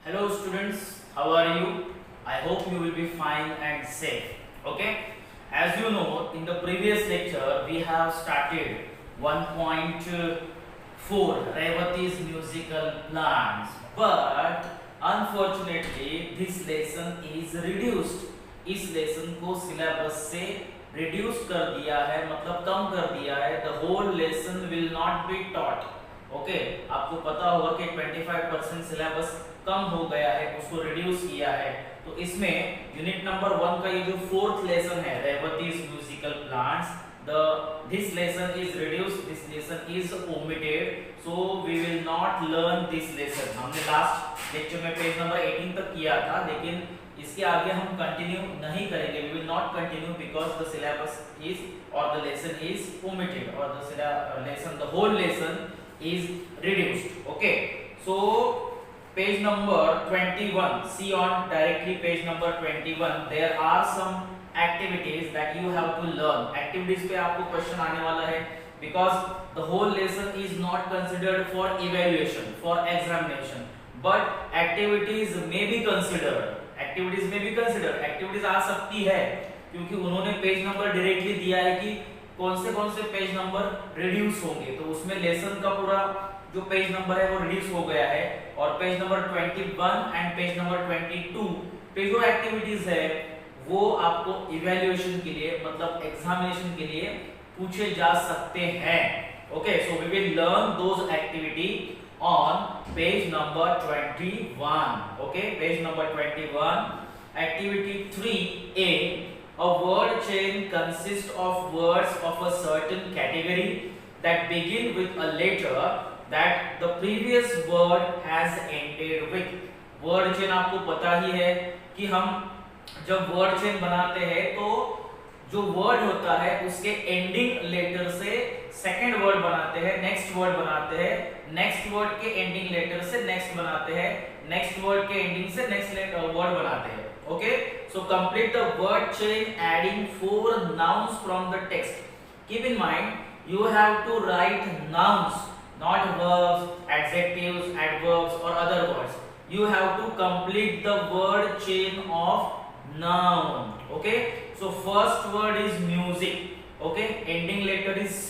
Hello students, how are you? I hope you will be fine and safe. Okay? As you know, in the previous lecture we have started 1.4 Revati's musical plans, but unfortunately this lesson is reduced. इस lesson को syllabus से reduce कर दिया है, मतलब कम कर दिया है. The whole lesson will not be taught. Okay, आपको पता होगा कि 25% सिलेबस कम हो गया है, उसको रिड्यूस किया है. तो इसमें यूनिट नंबर 1 का ये जो फोर्थ लेसन है, Revathi's musical plants, this lesson is reduced, this lesson is omitted, so we will not learn this lesson. हमने लास्ट लेक्चर में पेज नंबर 18 तक किया था, लेकिन इसके आगे हम कंटिन्यू नहीं करेंगे. we will not continue because the syllabus is or the lesson is omitted or the whole lesson is reduced. Okay, so page number 21, see on directly page number 21, there are some activities that you have to learn. Activities पे आपको question आने वाला है, because the whole lesson is not considered for evaluation, for examination, but activities may be considered. Activities आ सकती है, क्योंकि उन्होंने पेज नंबर डायरेक्टली दिया है कि कौन से पेज नंबर रिड्यूस होंगे. तो उसमें लेसन का पूरा जो पेज नंबर है वो रिड्यूस हो गया है, और page number 21 and page number 22 पे जो एक्टिविटीज है वो आपको इवैल्यूएशन के लिए, मतलब एग्जामिनेशन के लिए पूछे जा सकते हैं. Okay, so we will learn those activity on page number 21. Okay, page number 21. Activity 3A. A word chain consists of words of a certain category that begin with a letter that the previous word has ended with. Word chain आपको पता ही है कि हम जब word chain बनाते हैं तो जो वर्ड होता है उसके एंडिंग लेटर से सेकंड वर्ड बनाते हैं, नेक्स्ट वर्ड बनाते हैं, नेक्स्ट वर्ड के एंडिंग लेटर से नेक्स्ट बनाते हैं, नेक्स्ट वर्ड के एंडिंग से नेक्स्ट वर्ड बनाते हैं. Okay, so complete the word chain adding 4 nouns from the text. Keep in mind you have to write nouns, not verbs, adjectives, adverbs or other words. You have to complete the word chain of noun. Okay, so first word is music. Okay, ending letter is C.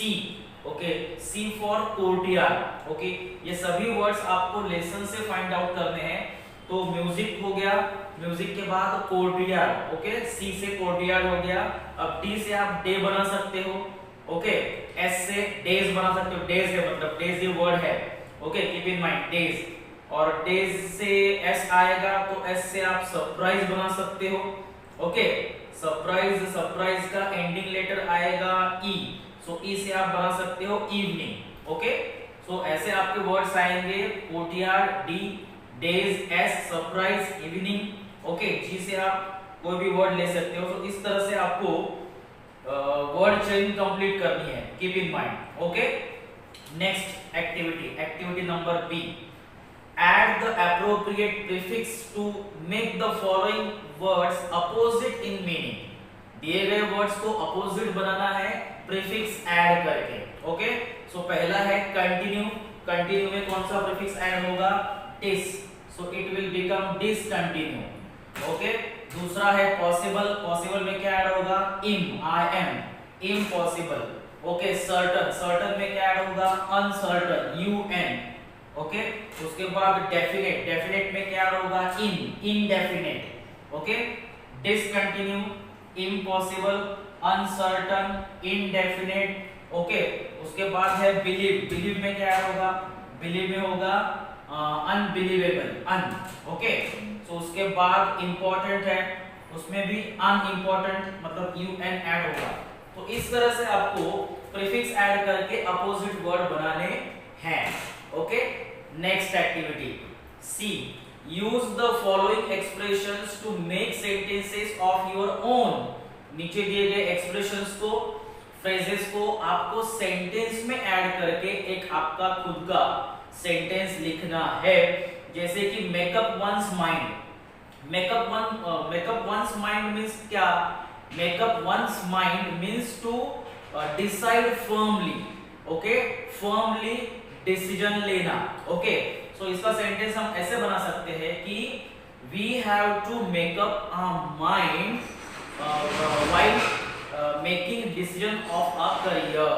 Okay, C for courtyard. Okay, ये सभी words आपको lesson से find out करने हैं. तो music हो गया, music के बाद कोर्टियार्ड. ओके, C से कोर्टियार्ड हो गया. अब D से आप डे बना सकते हो. ओके, S से डेज बना सकते हो. डेज है मतलब डेज ये वर्ड है. Okay, keep in mind days. और डेज से S आएगा तो S से आप सरप्राइज बना सकते हो. ओके, सरप्राइज का एंडिंग लेटर आएगा E, सो E से आप बना सकते हो इवनिंग. ओके, सो ऐसे आपके वर्ड्स आएंगे courtyard, D, days, S, surprise, evening. Okay, G से आप कोई भी वर्ड ले सकते हो. तो इस तरह से आपको वर्ड चेन कंप्लीट करनी है. Keep in mind. Okay, next activity number B. Add the appropriate prefix to make the following words opposite in meaning. दिए गए वर्ड्स को अपोजिट बनाना है प्रीफिक्स ऐड करके. ओके, सो पहला है कंटिन्यू. कंटिन्यू में कौन सा प्रीफिक्स ऐड होगा? Dis, so it will become discontinue. Okay, दूसरा है पॉसिबल. पॉसिबल में क्या ऐड होगा? Im, I M, impossible. Okay, certain. Certain में क्या ऐड होगा? Uncertain, you N. ओके, उसके बाद डेफिनेट. डेफिनेट में क्या होगा? In, indefinite. Okay, discontinue, impossible, uncertain, indefinite. Okay, उसके बाद है बिलीव. बिलीव में क्या होगा? बिलीव में होगा अनबिलीवेबल, अन. ओके, सो उसके बाद इंपॉर्टेंट है, उसमें भी अनइम्पोर्टेंट मतलब यू एन ऐड होगा. तो इस तरह से आपको प्रीफिक्स ऐड करके अपोजिट वर्ड बनाने हैं. Okay, next activity C. Use the following expressions to make sentences of your own. नीचे दिए गए एक्सप्रेशंस को, फ्रेजेस को आपको सेंटेंस में ऐड करके एक आपका खुद का सेंटेंस लिखना है. जैसे कि make up one's mind. Make up one's mind means क्या? Make up one's mind means to decide firmly. Okay, firmly decision लेना. ओके, सो इसका सेंटेंस हम ऐसे बना सकते हैं कि we have to make up our mind while making decision of a career.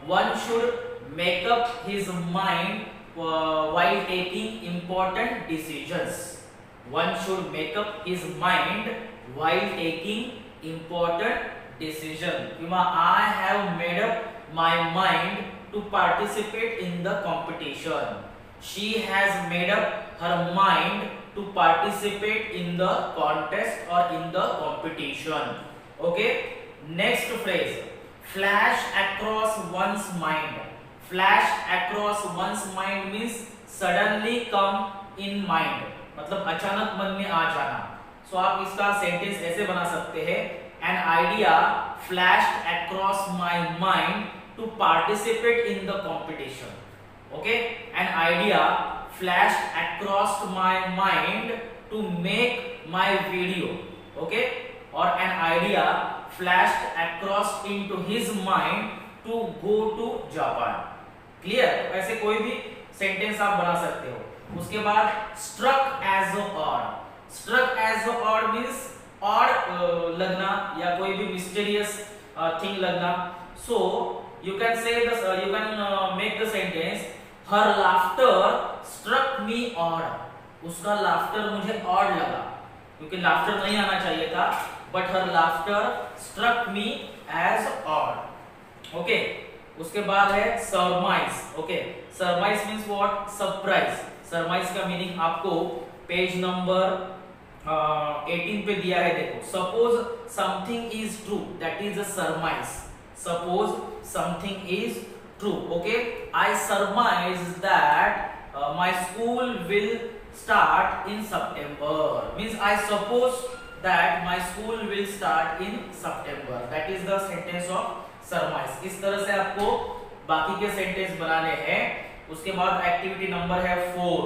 One should make up his mind while taking important decisions. One should make up his mind while taking important decision. I have made up my mind to participate in the competition. She has made up her mind to participate in the contest or in the competition. Okay, next phrase, flash across one's mind. Flash across one's mind means suddenly come in mind, मतलब अचानक मन में आ जाना. सो आप इसका sentence ऐसे बना सकते हैं, an idea flashed across my mind to participate in the competition. Okay, an idea flashed across my mind to make my video. Okay, or an idea flashed across into his mind to go to Japan. Clear? ऐसे कोई भी sentence आप बना सकते हो. उसके बाद struck as odd. Struck as odd means odd लगना या कोई भी mysterious thing लगना. So you can say this, you can make the sentence, her laughter struck me odd. उसका laughter मुझे odd लगा, क्योंकि laughter नहीं आना चाहिए था, but her laughter struck me as odd. Okay, उसके बाद है surmise. Okay, surmise means what? Surprise. Surmise का मीनिंग आपको पेज नंबर 18 पे दिया है. देखो, suppose something is true, that is a surmise. Suppose something is true. Okay, I surmise that my school will start in September. Means I suppose that my school will start in September. That is the sentence of surmise. इस तरह से आपको बाकी के sentence बनाने हैं. उसके बाद एक्टिविटी नंबर है 4.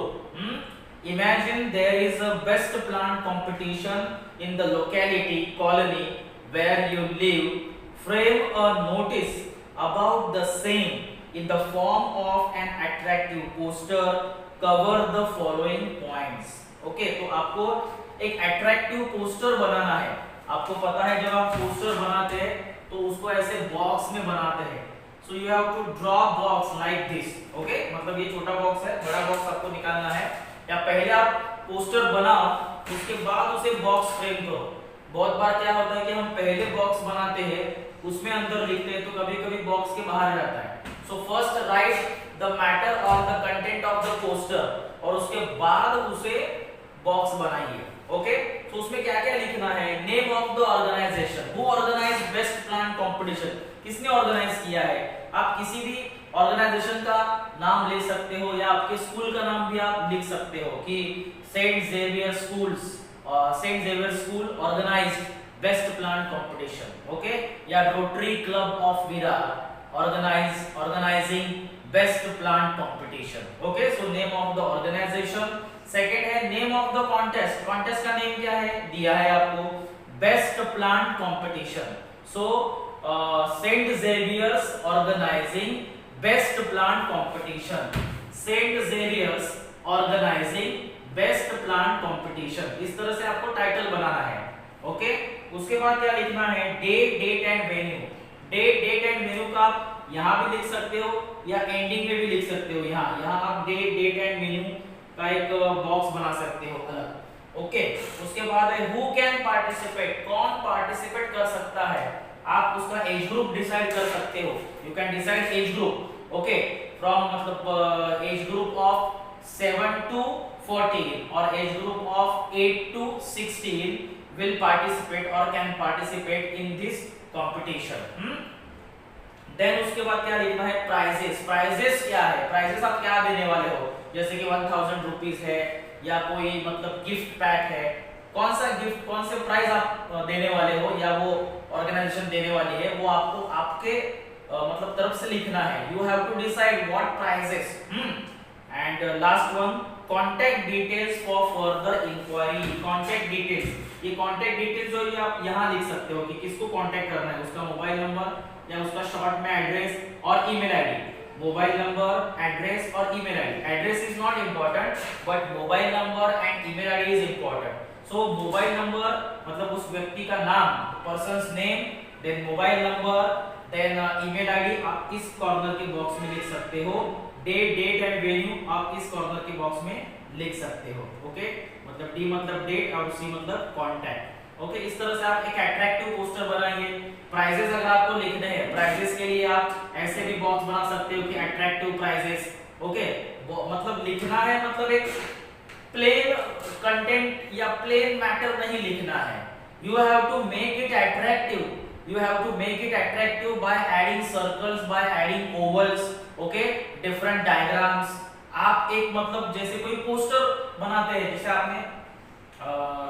Imagine there is a best plant competition in the locality colony where you live. Frame a notice about the same in the form of an attractive poster. Cover the following points. Okay, तो आपको एक attractive poster बनाना है. आपको पता है जब आप poster बनाते हैं तो उसको ऐसे बॉक्स में बनाते हैं. So you have to draw box like this. Okay, मतलब ये छोटा बॉक्स है, बड़ा बॉक्स आपको निकालना है. या पहले आप पोस्टर बनाओ, उसके बाद उसे बॉक्स फ्रेम करो. बहुत बार क्या होता है कि हम पहले बॉक्स बनाते हैं, उसमें अंदर लिखते हैं, तो कभी कभी बॉक्स के बाहर जाता है. So first write the matter और the content of the poster, और उसके बाद उसे बॉक्स बनाइए. ओके, तो उसमें क्या क्या लिखना है? Name of the organisation, who organise best plan competition, किसने ऑर्गेनाइज किया है. आप किसी भी ऑर्गेनाइजेशन का नाम ले सकते हो, या आपके स्कूल का नाम भी आप लिख सकते हो कि Saint Xavier schools, Saint Xavier school organized best plan competition. Okay, या Rotary Club of Virar organizing best plant competition. Okay, so name of the organization. Second है name of the contest. Contest का नेम क्या है? दिया है आपको, best plant competition. So Saint Xavier's organizing best plant competition. Saint Xavier's organizing best plant competition. इस तरह से आपको टाइटल बनाना है. ओके, उसके बाद क्या लिखना है? Date, date and venue. Date, date and venue का यहाँ भी लिख सकते हो या एंडिंग में भी लिख सकते हो. यहाँ आप डेट, डेट एंड वेन्यू का एक बॉक्स बना सकते हो अलग. ओके, उसके बाद है हु कैन पार्टिसिपेट, कौन पार्टिसिपेट कर सकता है. आप उसका एज ग्रुप डिसाइड कर सकते हो. You can decide age group. Okay, from मतलब एज ग्रुप ऑफ 7 to 14 और age group of 8 to 16 will participate or can participate in this competition. Then उसके बाद क्या लिखना है? प्राइजेस. प्राइजेस क्या है? प्राइजेस आप क्या देने वाले हो, जैसे कि 1000 रुपीज है या कोई मतलब गिफ्ट पैक है. कौन सा गिफ्ट, कौन से प्राइज आप देने वाले हो या वो ऑर्गेनाइजेशन देने वाली है, वो आपको आपके मतलब तरफ से लिखना है. You have to decide what prizes. And last one, contact details for further inquiry. Contact details, ये कॉन्टैक्ट डिटेल्स जो ये आप यहाँ लिख सकते हो कि किसको कॉन्टैक्ट करना है, उसका मोबाइल नंबर या उसका शॉर्ट में एड्रेस और email ID. Mobile number, address और email ID. Address is not important, but mobile number and email ID ID is important. So mobile number मतलब उस व्यक्ति का नाम, person's name, then mobile number, then email ID आप इस corner के box में लिख सकते हो। डेट एंड वेन्यू आप इस कॉर्नर के बॉक्स में लिख सकते हो। ओके, मतलब डी मतलब डेट और सी मतलब कॉन्टैक्ट। ओके, इस तरह से आप एक अट्रैक्टिव पोस्टर बनाइए। प्राइजेस अगर आपको लिखने हैं, प्राइजेस के लिए आप ऐसे भी बॉक्स बना सकते हो कि अट्रैक्टिव प्राइजेस। ओके, मतलब लिखना है, मतलब एक प्लेन कंटेंट या प्लेन मैटर नहीं लिखना है। You have to make it attractive, you have to make it attractive by adding circles, by adding ovals, okay, different diagrams। आप एक मतलब जैसे कोई पोस्टर बनाते हैं, जैसे आपने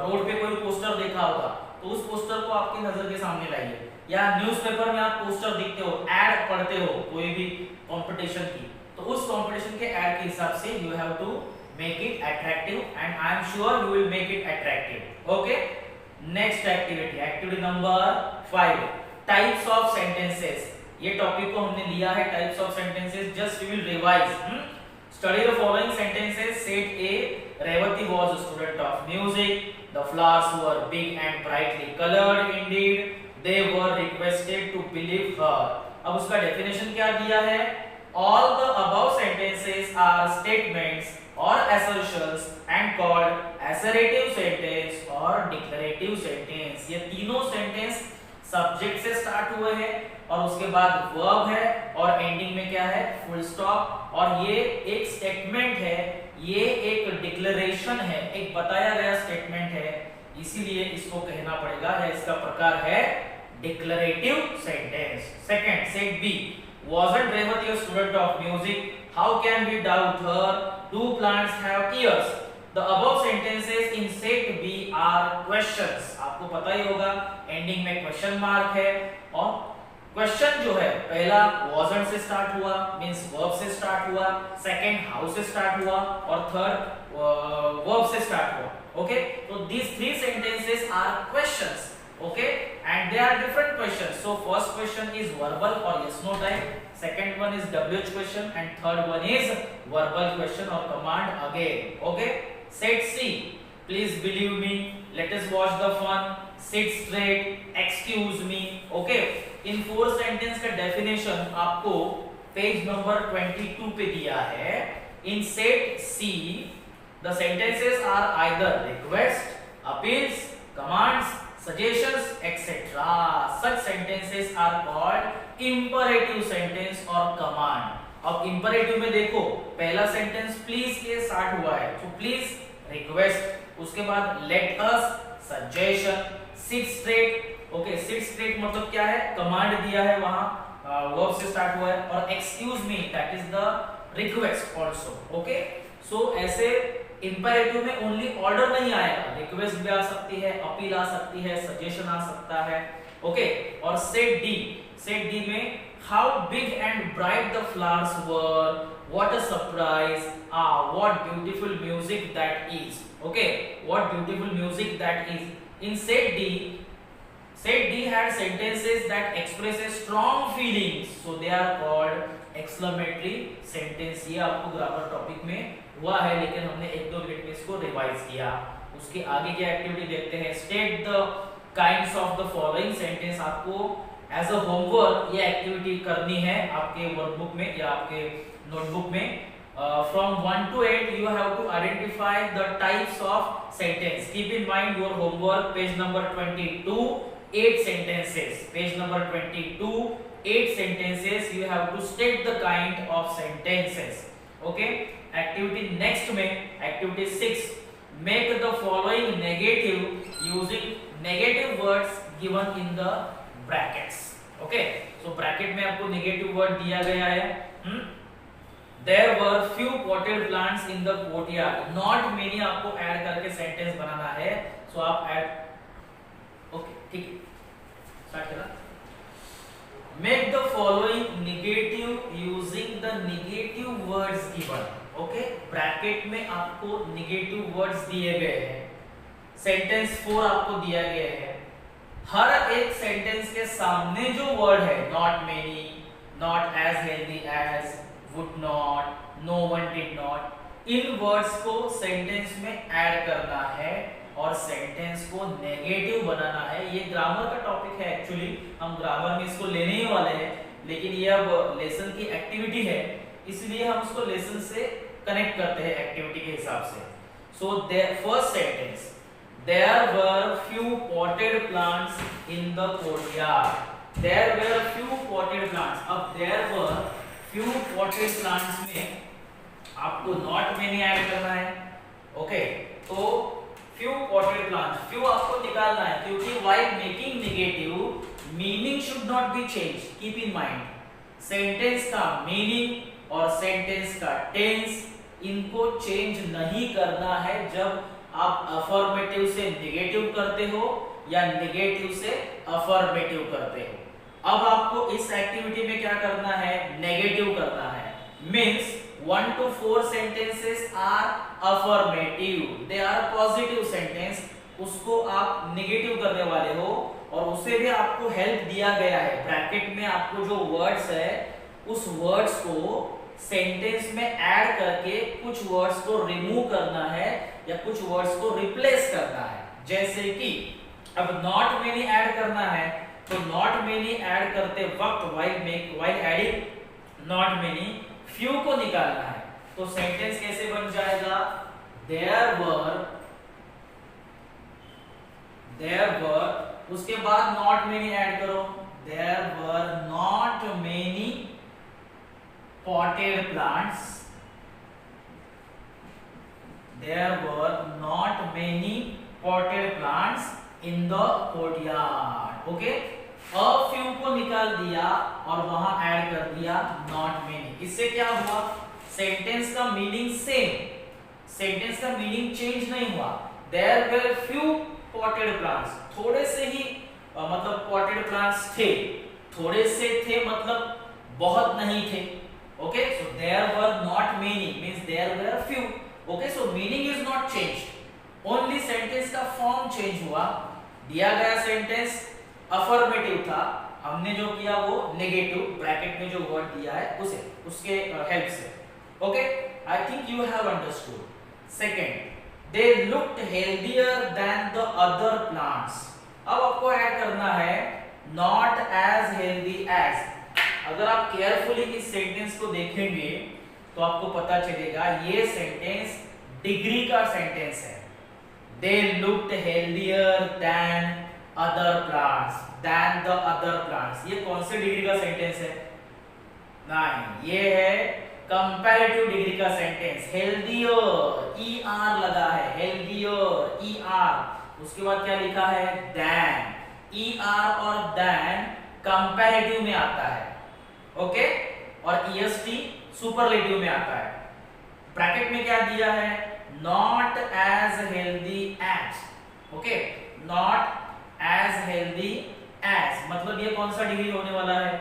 रोड पे कोई पोस्टर देखा होगा, तो उस पोस्टर को आपकी नजर के सामने लाइए, या न्यूज़पेपर में आप पोस्टर देखते हो, एड पढ़ते हो कोई भी कंपटीशन की, तो उस कंपटीशन के एड के हिसाब से you have to make it attractive and I am sure you will make it attractive। okay, next activity, activity number 5, types of sentences. ये टॉपिक को हमने लिया है, types of sentences. Just we will revise. Study the following sentences. Set A, Revathi was a student of music, the flowers were big and brightly coloured, indeed they were requested to believe her. अब उसका definition क्या दिया है? All the above sentences are statements or assertions and called assertive sentence और declarative sentence। ये तीनों sentence subject से start हुए हैं और उसके बाद वर्ब है और एंडिंग में क्या है? Full stop. और ये एक स्टेटमेंट है, ये एक डिक्लेरेशन है, एक बताया गया स्टेटमेंट है, इसीलिए इसको कहना पड़ेगा, या इसका प्रकार है declarative sentence. Second, set B, wasn't Revati a student of music? How can we doubt her? Do plants have ears? The above sentences in set B are questions। आपको पता ही होगा एंडिंग में क्वेश्चन मार्क है, और question जो है पहला wasn't से स्टार्ट हुआ, मींस वर्ब से स्टार्ट हुआ, सेकंड how से स्टार्ट हुआ, और थर्ड वर्ब से स्टार्ट हुआ। ओके, तो these three sentences are questions। okay, and they are different questions। so first question is verbal or yes no type, second one is wh question, and third one is verbal question or command again। okay, set C, please believe me, let us watch the fun, sit straight, excuse me। okay, in 4 sentence का definition आपको page number 22 पे दिया है। इन set C the sentences are either request, appeals, commands, suggestions, etc। such sentences are called imperative sentence or command। अब imperative में देखो, पहला sentence please के स्टार्ट हुआ है, तो प्लीज रिक्वेस्ट, उसके बाद let us suggestion, seat straight. Okay, seat straight मतलब क्या है? कमांड दिया है, वहां वर्ब से स्टार्ट हुआ है, और excuse me that is the request also. Okay, so ऐसे इंपेरेटिव में ओनली ऑर्डर नहीं आएगा, रिक्वेस्ट भी आ सकती है, अपील आ सकती है, सजेशन आ सकता है। ओके, और सेट डी में how big and bright the flowers were, what a surprise, what beautiful music that is. Okay, what beautiful music that is. In set D had sentences that express a strong feelings, so they are called exclamatory sentence। ये आपको grammar topic में हुआ है, लेकिन हमने 1-2 minute में इसको revise किया। उसके आगे की एक्टिविटी देखते हैं। State the kinds of the following sentence. आपको एज अ होमवर्क ये एक्टिविटी करनी है आपके वर्कबुक में या आपके नोटबुक में। From 1 to 8 you have to identify the types of sentence। keep in mind your homework, page number 22, 8 sentences, page number 22, 8 sentences, you have to state the kind of sentences। okay, activity next में activity 6, make the following negative using negative words given in the brackets. Okay, so bracket में आपको negative word दिया गया है। There were few potted plants in the courtyard, not many आपको add करके sentence बनाना है। सो आप ऐड, ओके ठीक है, स्टार्ट करा। Make the following negative using the negative words given. Okay, bracket में आपको नेगेटिव वर्ड्स दिए गए हैं, सेंटेंस 4 आपको दिया गया है। हर एक सेंटेंस के सामने जो वर्ड है, not many, not as healthy as, would not, no one did not, इन वर्ड्स को सेंटेंस में ऐड करना है और सेंटेंस को नेगेटिव बनाना है। ये ग्रामर का टॉपिक है, एक्चुअली हम ग्रामर में इसको लेने ही वाले हैं, लेकिन ये अब लेसन की एक्टिविटी है, इसलिए हम उसको लेसन से कनेक्ट करते हैं एक्टिविटी के हिसाब से। So first sentence, there were few potted plants in the courtyard. There were few potted plants. अब there were few potted plants में आपको not many ऐड करना है, ओके? तो few potted plants, few आपको निकालना है, क्योंकि while making negative meaning should not be changed. Keep in mind, sentence का मीनिंग और सेंटेंस का टेंस इनको चेंज नहीं करना है जब आप अफर्मेटिव से नेगेटिव करते हो या नेगेटिव से अफर्मेटिव करते हो। अब आपको इस एक्टिविटी में क्या करना है? नेगेटिव करना है। Means 1 to 4 sentences are affirmative, they are positive sentence, उसको आप नेगेटिव करने वाले हो और उसे भी आपको हेल्प दिया गया है। ब्रैकेट में आपको जो वर्ड्स है उस वर्ड्स को सेंटेंस में ऐड करके कुछ वर्ड्स को रिमूव करना है या कुछ वर्ड्स को रिप्लेस करना है। जैसे कि अब नॉट मेनी ऐड करना है, तो नॉट मेनी ऐड करते वक्त while adding not many few को निकालना है। तो सेंटेंस कैसे बन जाएगा? देयर वर, उसके बाद नॉट मेनी ऐड करो, there were not many potted plants. There were not many potted plants in the courtyard. Okay? A few को निकाल दिया और वहां ऐड कर दिया not many. इससे क्या हुआ? सेंटेंस का मीनिंग सेम, सेंटेंस का मीनिंग चेंज नहीं हुआ। There were few potted plants. थोड़े से ही मतलब potted plants थे, थोड़े से थे मतलब बहुत नहीं थे। Okay, so there were not many means there were few. Okay, so meaning is not changed, only sentence का form change हुआ। दिया गया सेंटेंस अफर्मेटिव था, हमने जो किया वो नेगेटिव, ब्रैकेट में जो वर्ड दिया है उसे उसके हेल्प से। Okay, I think you have understood. Second, they looked healthier than the other plants. अब आपको ऐड करना है not as healthy as। अगर आप केयरफुली इस सेंटेंस को देखेंगे तो आपको पता चलेगा ये सेंटेंस डिग्री का सेंटेंस है। They looked healthier than other plants, than the other plants। ये कौन से डिग्री का सेंटेंस है? नहीं, ये है कंपैरेटिव डिग्री का सेंटेंस। हेल्दियर, ER लगा है, हेल्दियर ER, उसके बाद क्या लिखा है? than। ER और than कंपैरेटिव में आता है, ओके? और EST सुपरलेटिव में आता है। ब्रैकेट में क्या दिया है? Not as healthy as, okay? Not as healthy as मतलब ये कौन सा डिग्री होने वाला है?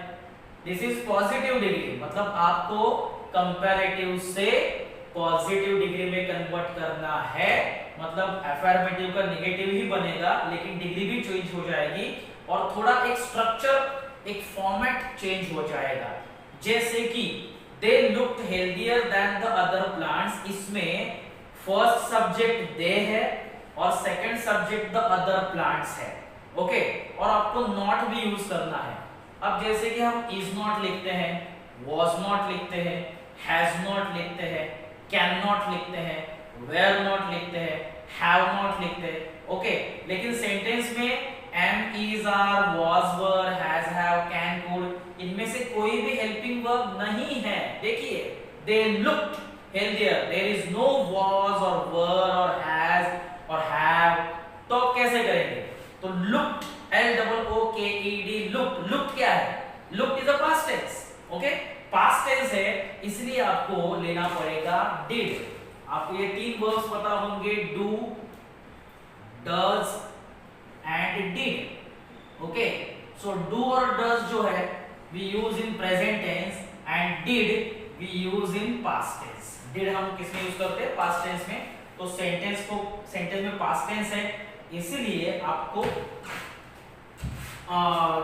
दिस इज पॉजिटिव डिग्री, मतलब आपको कंपैरेटिव से पॉजिटिव डिग्री में कन्वर्ट करना है। मतलब अफर्मेटिव का नेगेटिव ही बनेगा लेकिन डिग्री भी चेंज हो जाएगी और थोड़ा एक स्ट्रक्चर, एक फॉर्मेट चेंज हो जाएगा। जैसे कि they looked healthier than the other plants, इसमें फर्स्ट सब्जेक्ट they है और second subject the other plants है, ओके? और आपको not भी यूज करना है। अब जैसे कि हम is not लिखते हैं, was not लिखते हैं, has not लिखते हैं, can not लिखते हैं, were not लिखते हैं, have not लिखते हैं, ओके? लेकिन सेंटेंस में am, is, are, was, were, has, have, can, could, इनमें से कोई भी हेल्पिंग वर्ब नहीं है। देखिए, they looked healthier, there is no was or were or has or have, तो आप कैसे करेंगे? तो looked, L-O-O-K-E-D, looked क्या है? looked is a past tense, okay? past tense है, इसलिए आपको लेना पड़ेगा did। आपको ये तीन वर्ब्स पता होंगे, do, does and did, okay? so do और does जो है we use in present tense and did we use in past tense। did हम किस में यूज करते हैं? past tense में। तो सेंटेंस में past tense है, इसीलिए आपको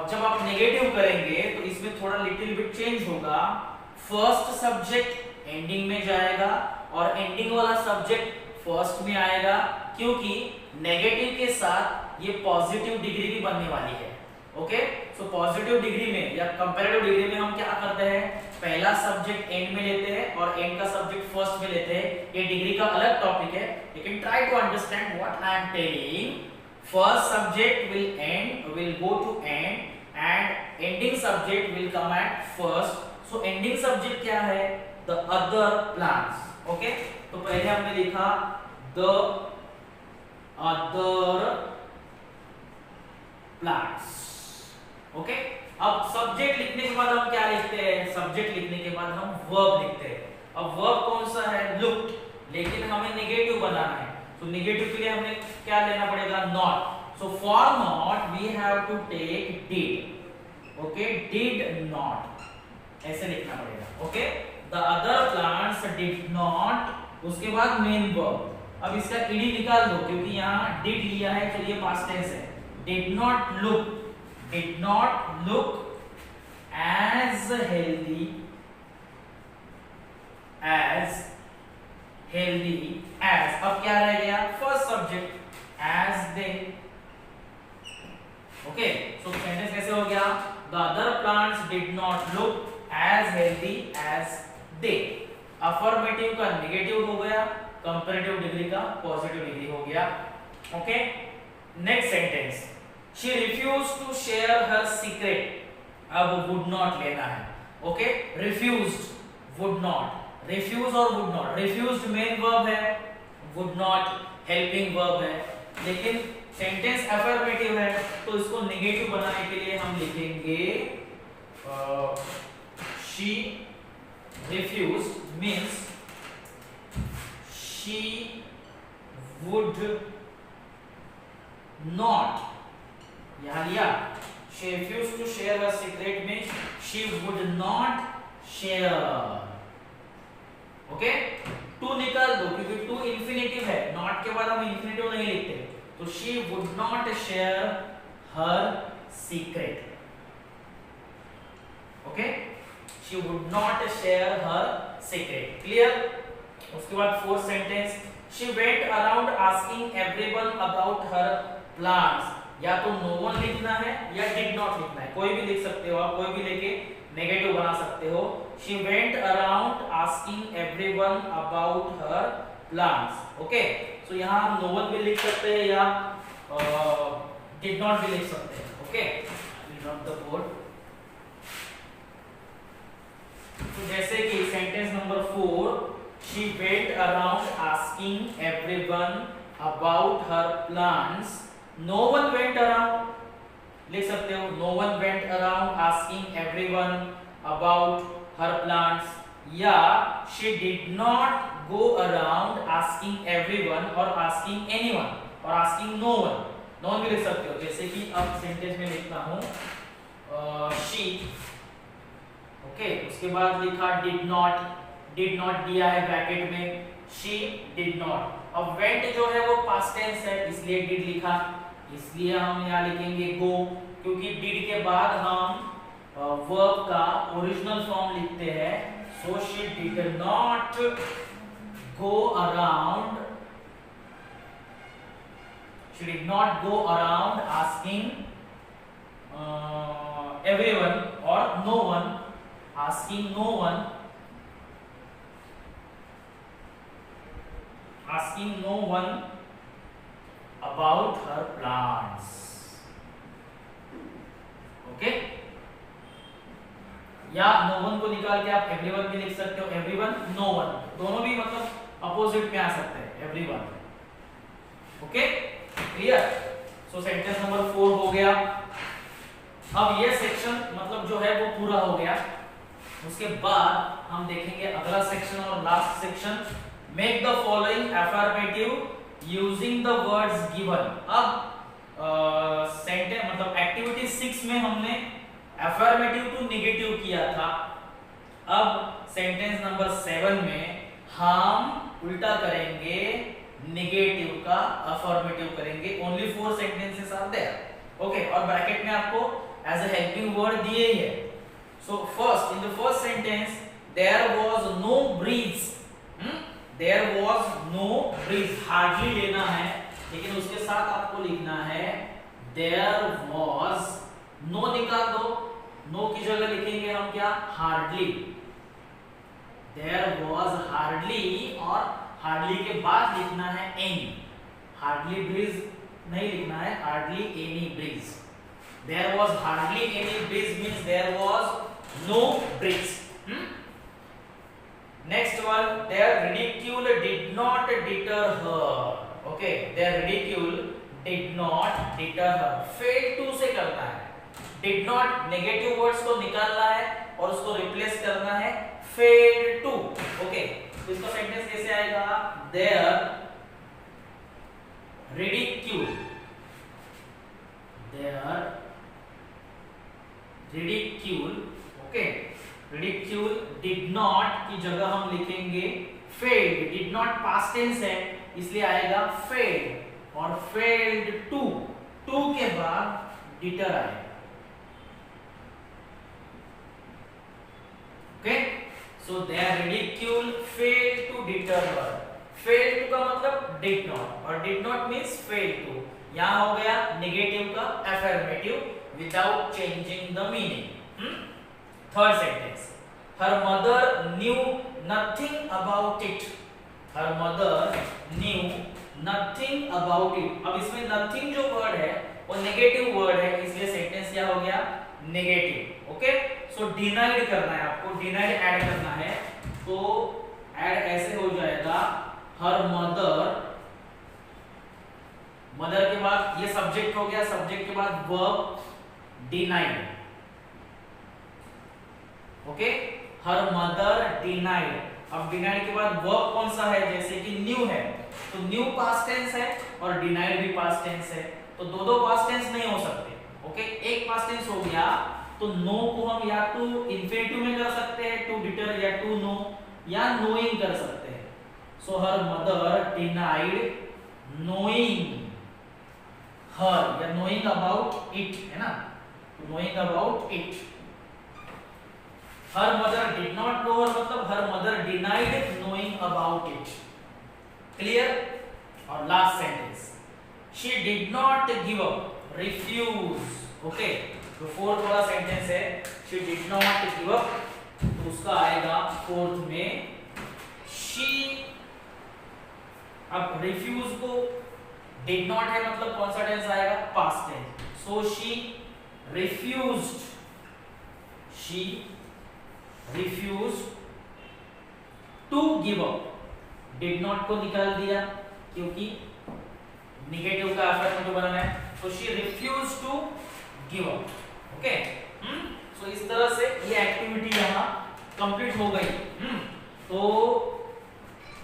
जब आप नेगेटिव करेंगे तो इसमें थोड़ा लिटिल बिट चेंज होगा। फर्स्ट सब्जेक्ट एंडिंग में जाएगा और एंडिंग वाला सब्जेक्ट फर्स्ट में आएगा, क्योंकि नेगेटिव के साथ ये पॉजिटिव डिग्री भी बनने वाली है। ओके, सो पॉजिटिव डिग्री में या कंपैरेटिव डिग्री में हम क्या करते हैं, पहला सब्जेक्ट एंड में लेते हैं और एंड का सब्जेक्ट फर्स्ट में लेते हैं। ये डिग्री का अलग टॉपिक है, लेकिन try to understand what I am telling. First subject will go to end and ending subject will come at first. So ending subject क्या है, the other plants. ओके, तो पहले हमने लिखा the other plants. ओके, अब subject लिखने के बाद हम क्या लिखते हैं, सब्जेक्ट लिखने के बाद हम वर्ब लिखते हैं। अब वर्ब कौन सा है, looked, लेकिन हमें नेगेटिव बनाना है, तो नेगेटिव के लिए हमें क्या लेना पड़ेगा, not. So for not we have to take did. Okay, did not ऐसे लिखना पड़ेगा। Okay, the other plants did not, उसके बाद मेन वर्ब। अब इसका ed निकाल दो, क्योंकि यहाँ did लिया है तो ये पास्ट टेंस है। did not look as healthy as, अब क्या रह गया, first subject as they। Okay, so sentence कैसे हो गया, the other plants did not look as healthy as they। Affirmative का नेगेटिव हो गया, कंपैरेटिव डिग्री का पॉजिटिव डिग्री हो गया। Okay, next sentence, she refused to share her secret। अब would not लेना है। Okay, refused, would not, refuse और would not, refused main verb है, would not हेल्पिंग वर्ब है, लेकिन सेंटेंस अफर्मेटिव है तो इसको नेगेटिव बनाने के लिए हम लिखेंगे she refused means she would not, यहाँ लिया, she refused to share her secret means she would not share। Okay, two निकाल दो क्योंकि टू इंफिनिटिव है, नॉट के बाद हम इंफिनिटिव नहीं लिखते, तो she would not share her secret। Okay, she would not share her secret। Clear. उसके बाद fourth sentence, she went around asking everyone about her plans। या तो no one लिखना है या did not लिखना है, कोई भी लिख सकते हो आप, कोई भी लेके नेगेटिव बना सकते हो। she went around asking everyone about her plans। Okay, so यहाँ हम no one भी लिख सकते हैं या did not भी लिख सकते हैं। Okay, not the board। तो जैसे कि sentence number 4, she went around asking everyone about her plans। no one went around लिख सकते हो, no one went around asking everyone about her plans, या she did not go around asking everyone or asking anyone or asking no one, no one भी लिख सकते हो। जैसे कि अब सेंटेंस में लिखता हूँ she। ओके, उसके बाद लिखा did not दिया है ब्रैकेट में, she did not। अब went जो है वो पास्ट टेंस है इसलिए did लिखा, इसलिए हम यहाँ लिखेंगे go, क्योंकि did के बाद हम वर्ब का ओरिजिनल फॉर्म लिखते हैं। so she did not go around, asking everyone or no one, asking no one about her plans। Okay, या no one को निकाल के आप everyone भी लिख सकते हो, everyone no one, दोनों भी मतलब अपोजिट में आ सकते हैं, everyone। Okay, clear. सो सेंटेंस नंबर 4 हो गया। अब ये सेक्शन मतलब जो है वो पूरा हो गया। उसके बाद हम देखेंगे अगला सेक्शन और last section, make the following affirmative using the words given. अब सेंटेंस मतलब एक्टिविटी 6 में हमने अफर्मेटिव टू नेगेटिव किया था। अब सेंटेंस नंबर 7 में हम उल्टा करेंगे, नेगेटिव का अफर्मेटिव करेंगे। Only 4 sentences are there. Okay, और ब्रैकेट में आपको एज अ हेल्पिंग वर्ड दिए ही है। So first, in the first sentence there was no breeze. There was no bridge, hardly लेना है, लेकिन उसके साथ आपको लिखना है देयर वाज, नो निकाल दो, नो की जगह लिखेंगे हम क्या, हार्डली, देयर वाज हार्डली, और हार्डली के बाद लिखना है एनी, हार्डली ब्रिज नहीं लिखना है, hardly any bridge, there was hardly any bridge means there was no bridge. Next one, their ridicule did not deter her. Okay, their ridicule did not deter her. Failed to से करना है, did not negative words को निकालना है और उसको replace करना है failed to. Okay, तो इसका सेंटेंस कैसे आएगा, their ridicule, their ridicule, okay, ridicule did not की जगह हम लिखेंगे failed, did not past tense है इसलिए आएगा failed, और failed to, to के बाद deter आएगा। okay, so their ridicule failed to deter her, failed to का मतलब did not, और did not means failed to, यहाँ हो गया नेगेटिव का affirmative without changing the meaning। Third sentence, her mother knew nothing about it, her mother knew nothing about it। अब इसमें nothing जो वर्ड है वो नेगेटिव वर्ड है, इसलिए सेंटेंस क्या हो गया, नेगेटिव। ओके, सो डिनाइड करना है आपको, डिनाइड ऐड करना है, तो ऐड ऐसे हो जाएगा, her mother, मदर के बाद ये सब्जेक्ट हो गया, सब्जेक्ट के बाद verb denied. Okay, her mother denied, अब डिनाइड के बाद वर्ब कौन सा है, जैसे कि न्यू है तो न्यू पास्ट टेंस है और डिनाइड भी पास्ट टेंस है, तो दो पास्ट टेंस नहीं हो सकते। ओके, एक पास्ट टेंस हो गया तो नो को हम या तो इंफिनिटिव में कर सकते हैं टू डिटर, या टू नो, या नोइंग कर सकते हैं। सो हर मदर डिनाइड नोइंग हर, या नोइंग अबाउट इट, है ना, knowing about it. Her mother did not know her मतलब her mother denied knowing about it। Clear? और last sentence, she did not give up, refuse। Okay, तो fourth वाला sentence है she did not give up, तो उसका आएगा fourth में she। अब refuse को did not है मतलब कौन सा tense आएगा, past tense, so she refused, she refused to give up, did not को निकाल दिया क्योंकि नेगेटिव का अफर्मेटिव बनाना है, so she refused to give up। Okay, so इस तरह से ये एक्टिविटी यहाँ कंप्लीट हो गई। तो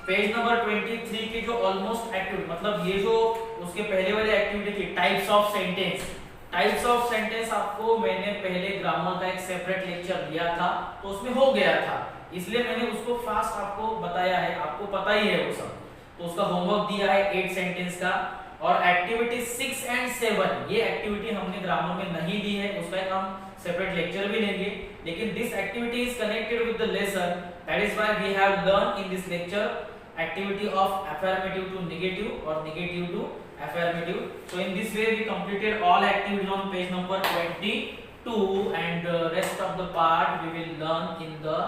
पेज नंबर 23 की जो ऑलमोस्ट एक्टिविटी, मतलब ये जो उसके पहले वाली एक्टिविटी थी types of sentence, types of sentence आपको मैंने पहले ग्रामर का एक सेपरेट लेक्चर दिया था, तो उसमें हो गया था, इसलिए मैंने उसको फास्ट आपको बताया है, आपको पता ही है वो सब। तो उसका होमवर्क दिया है 8 सेंटेंस का, और एक्टिविटी 6 एंड 7 ये एक्टिविटी हमने ग्रामर में नहीं दी है, उसका एक हम सेपरेट लेक्चर भी लेंगे, लेकिन this activity is connected with the lesson, that is why we have learn in this lecture activity of affirmative to negative or negative to affirmative। So in this way we completed all activities on page number 22, and rest of the part we will learn in the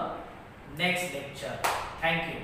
next lecture। Thank you।